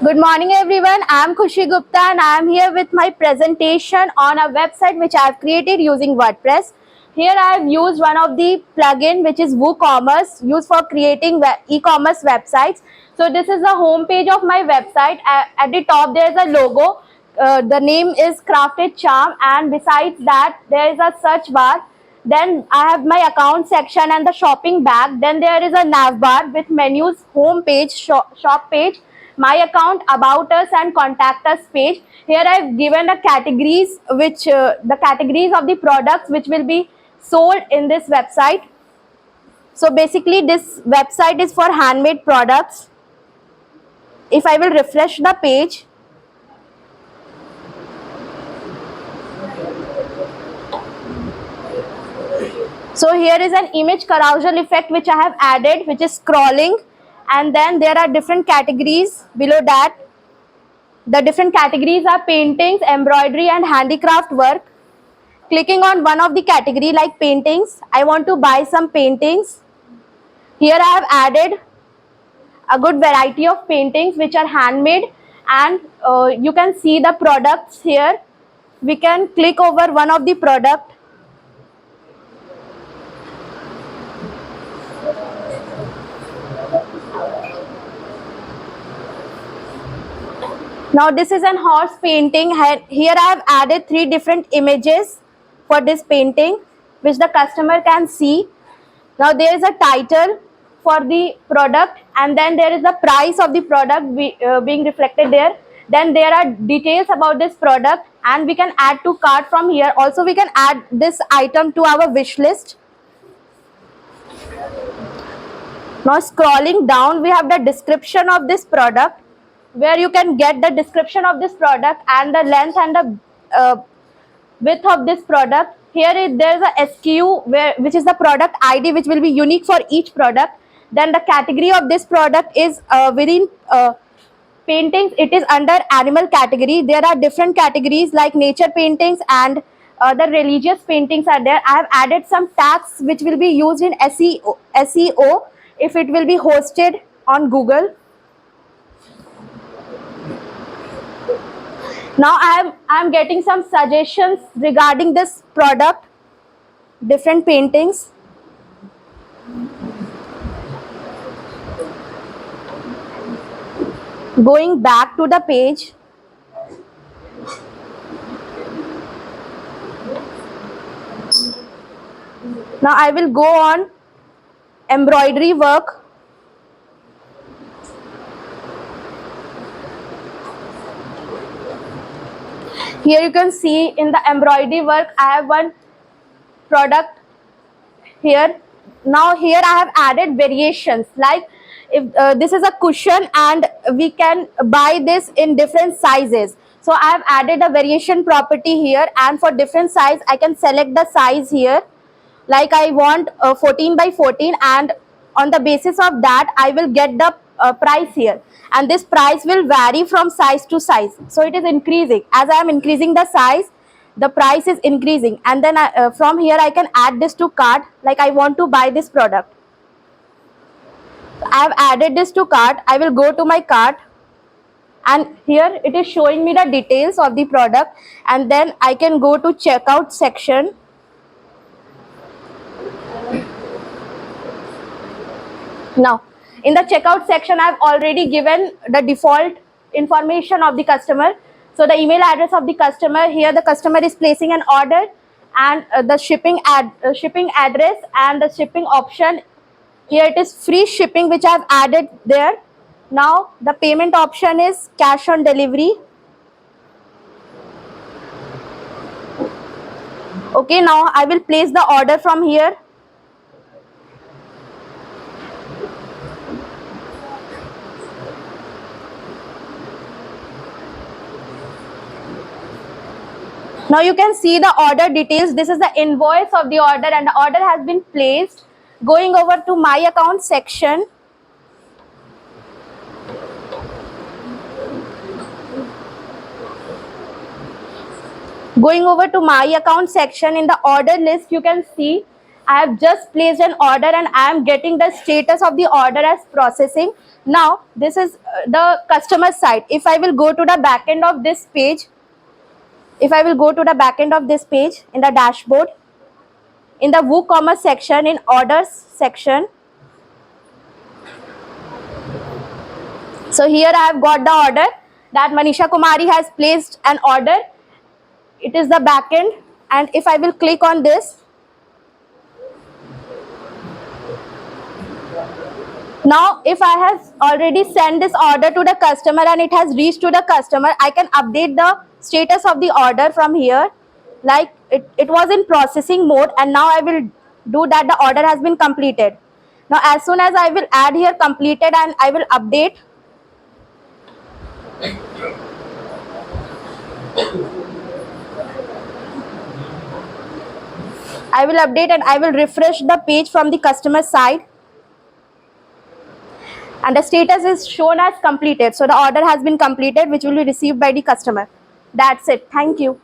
Good morning, everyone. I'm Khushi Gupta, and I'm here with my presentation on a website which I've created using WordPress. Here, I've used one of the plugin which is WooCommerce, used for creating e-commerce websites. So this is the home page of my website. At the top, there is a logo. The name is Crafted Charm, and besides that, there is a search bar. Then I have my account section and the shopping bag. Then there is a nav bar with menus, home page, shop page, my account, about us, and contact us page. Here I've given the categories which the categories of the products which will be sold in this website. So basically this website is for handmade products. If I will refresh the page, so here is an image carousel effect which I have added, which is scrolling, and then there are different categories below that. The different categories are paintings, embroidery, and handicraft work. Clicking on one of the category like paintings, I want to buy some paintings. Here I have added a good variety of paintings which are handmade, and you can see the products here. We can click over one of the product. Now this is an horse painting. Here I have added 3 different images for this painting which the customer can see. Now there is a title for the product, and then there is the price of the product being reflected there. Then there are details about this product, and we can add to cart from here. Also we can add this item to our wish list. Now scrolling down, we have the description of this product, where you can get the description of this product and the length and the width of this product. Here there is a SKU which is the product ID, which will be unique for each product. Then the category of this product is within paintings, it is under animal category. There are different categories like nature paintings and the religious paintings are there. I have added some tags which will be used in SEO if it will be hosted on Google. Now I'm getting some suggestions regarding this product, different paintings. Going back to the page, now I will go on embroidery work. Here you can see in the embroidery work, I have one product here. Now here I have added variations, like if this is a cushion and we can buy this in different sizes. So I have added a variation property here, and for different size I can select the size here. Like I want 14 by 14, and on the basis of that I will get the price here, and this price will vary from size to size. So it is increasing. As I am increasing the size, the price is increasing, and then from here I can add this to cart. Like I want to buy this product, I have added this to cart. I will go to my cart, and here it is showing me the details of the product, and then I can go to checkout section. Now in the checkout section, I've already given the default information of the customer. So the email address of the customer, here the customer is placing an order, and the shipping address and the shipping option. Here it is free shipping which I've added there. Now the payment option is cash on delivery. Okay, now I will place the order from here. Now you can see the order details. This is the invoice of the order, and the order has been placed. Going over to my account section. Going over to my account section, in the order list you can see I have just placed an order and I am getting the status of the order as processing. Now this is the customer side. If I will go to the back end of this page, in the dashboard, in the WooCommerce section, in orders section, so here I have got the order that Manisha Kumari has placed an order. It is the back end, and if I will click on this, now if I have already sent this order to the customer and it has reached to the customer, I can update the status of the order from here, like it was in processing mode, and now I will do that the order has been completed. Now as soon as I will add here completed and I will update, and I will refresh the page from the customer side, and the status is shown as completed. So the order has been completed, which will be received by the customer. That's it. Thank you.